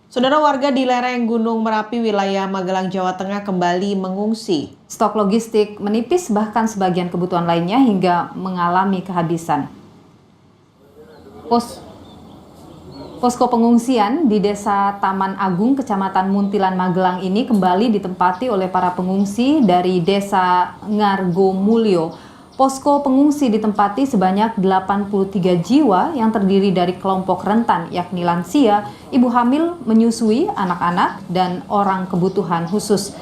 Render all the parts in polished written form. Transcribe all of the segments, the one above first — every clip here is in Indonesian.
Saudara, warga di lereng Gunung Merapi, wilayah Magelang, Jawa Tengah kembali mengungsi. Stok logistik menipis, bahkan sebagian kebutuhan lainnya hingga mengalami kehabisan. Posko pengungsian di Desa Taman Agung, Kecamatan Muntilan, Magelang ini kembali ditempati oleh para pengungsi dari Desa Ngargomulyo. Posko pengungsi ditempati sebanyak 83 jiwa yang terdiri dari kelompok rentan, yakni lansia, ibu hamil, menyusui, anak-anak, dan orang kebutuhan khusus.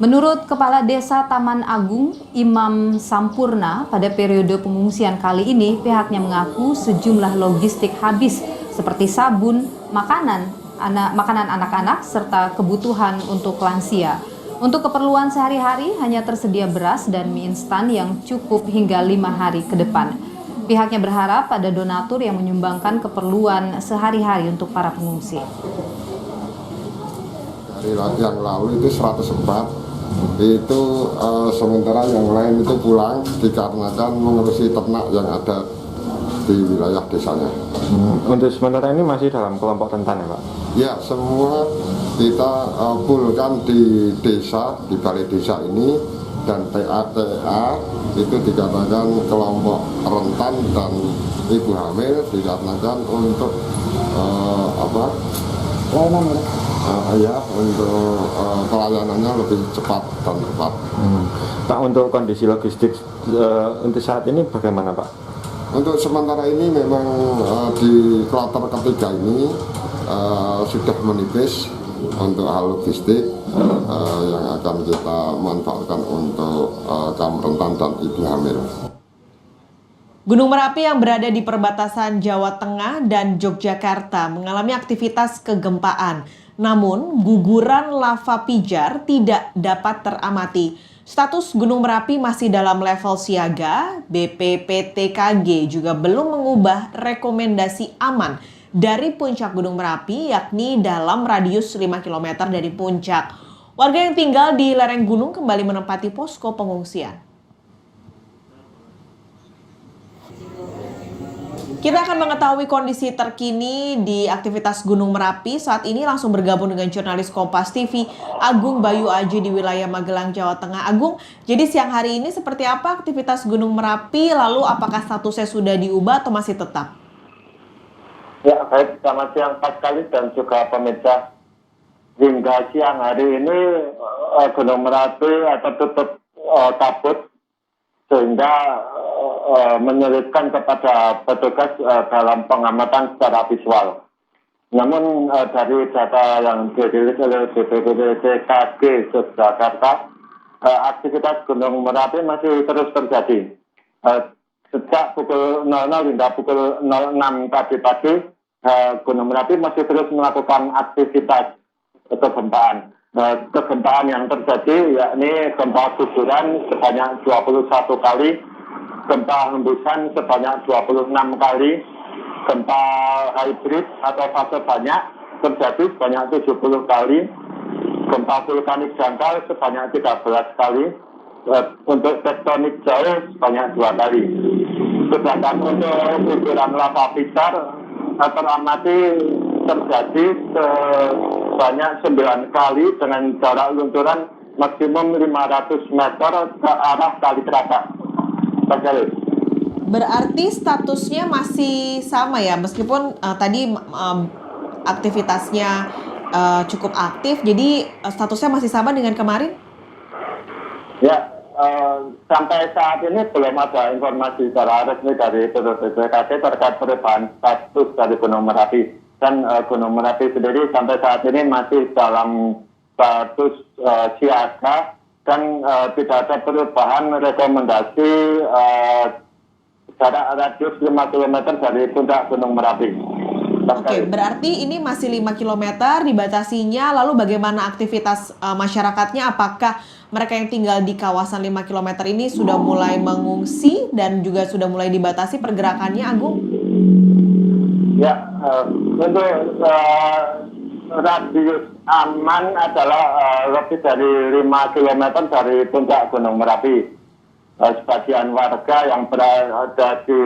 Menurut Kepala Desa Taman Agung, Imam Sampurna, pada periode pengungsian kali ini pihaknya mengaku sejumlah logistik habis seperti sabun, makanan anak-anak, serta kebutuhan untuk lansia. Untuk keperluan sehari-hari hanya tersedia beras dan mie instan yang cukup hingga 5 hari ke depan. Pihaknya berharap ada donatur yang menyumbangkan keperluan sehari-hari untuk para pengungsi. Dari yang lalu itu 104, itu sementara yang lain itu pulang dikarenakan mengurusi ternak yang ada di wilayah desanya. Untuk sementara ini masih dalam kelompok rentan ya Pak? Ya, semua kita pulkan di desa, di balai desa ini, dan TATA itu dikatakan kelompok rentan dan ibu hamil dikarenakan untuk untuk pelayanannya lebih cepat dan tepat. Pak, untuk kondisi logistik untuk saat ini bagaimana Pak? Untuk sementara ini memang di kloter ketiga ini sudah menipis untuk hal logistik yang akan kita manfaatkan untuk kaum rentan dan ibu hamil. Gunung Merapi yang berada di perbatasan Jawa Tengah dan Yogyakarta mengalami aktivitas kegempaan. Namun, guguran lava pijar tidak dapat teramati. Status Gunung Merapi masih dalam level siaga. BPPTKG juga belum mengubah rekomendasi aman dari puncak Gunung Merapi, yakni dalam radius 5 km dari puncak. Warga yang tinggal di lereng gunung kembali menempati posko pengungsian. Kita akan mengetahui kondisi terkini di aktivitas Gunung Merapi. Saat ini langsung bergabung dengan jurnalis Kompas TV, Agung Bayu Aji di wilayah Magelang, Jawa Tengah. Agung, jadi siang hari ini seperti apa aktivitas Gunung Merapi? Lalu apakah statusnya sudah diubah atau masih tetap? Ya, baik, selamat siang Pak Kali dan juga pemirsa. Hingga siang hari ini Gunung Merapi atau tutup kabut sehingga menyulitkan kepada petugas dalam pengamatan secara visual. Namun dari data yang dirilis oleh BPPTKG Yogyakarta, aktivitas Gunung Merapi masih terus terjadi. Sejak pukul 00 hingga pukul 06 tadi pagi, Gunung Merapi masih terus melakukan aktivitas kegempaan. Kegempaan yang terjadi yakni gempa guguran sebanyak 21 kali, gempa hembusan sebanyak 26 kali, gempa hybrid atau fase banyak terjadi sebanyak 70 kali, gempa vulkanik dangkal sebanyak 13 kali, untuk tektonik jauh sebanyak 2 kali. Sedangkan untuk guguran lava pijar teramati terjadi sebanyak 9 kali dengan jarak luncuran maksimum 500 meter ke arah Kali Kerasak. Berarti statusnya masih sama ya, meskipun tadi aktivitasnya cukup aktif, jadi statusnya masih sama dengan kemarin? Ya, sampai saat ini belum ada informasi secara resmi dari BPPTKG terkait perubahan status dari Gunung Merapi. Dan Gunung Merapi sendiri sampai saat ini masih dalam status siaga dan tidak ada perubahan rekomendasi jarak radius 5 km dari puncak Gunung Merapi. Oke, berarti ini masih 5 km dibatasinya, lalu bagaimana aktivitas masyarakatnya? Apakah mereka yang tinggal di kawasan 5 km ini sudah mulai mengungsi dan juga sudah mulai dibatasi pergerakannya, Agung? Ya, untuk radius aman adalah lebih dari 5 km dari puncak Gunung Merapi. sebagian warga yang berada di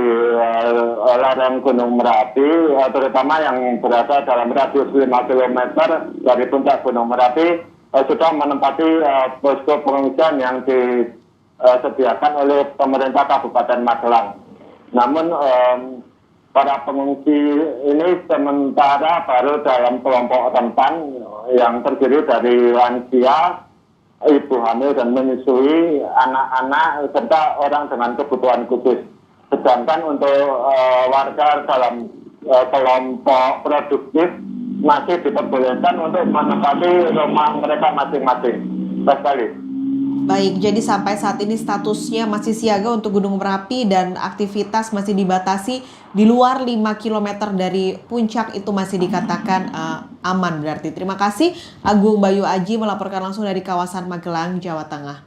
lereng Gunung Merapi, terutama yang berada dalam radius 5 km dari puncak Gunung Merapi, sudah menempati posko pengungsian yang disediakan oleh pemerintah Kabupaten Magelang. Namun para pengungsi ini sementara baru dalam kelompok rentan yang terdiri dari lansia, ibu hamil dan menyusui, anak-anak, serta orang dengan kebutuhan khusus. Sedangkan untuk warga dalam kelompok produktif masih diperbolehkan untuk menempati rumah mereka masing-masing. Sekali. Baik, jadi sampai saat ini statusnya masih siaga untuk Gunung Merapi dan aktivitas masih dibatasi di luar 5 km dari puncak, itu masih dikatakan aman berarti. Terima kasih Agung Bayu Aji melaporkan langsung dari kawasan Magelang, Jawa Tengah.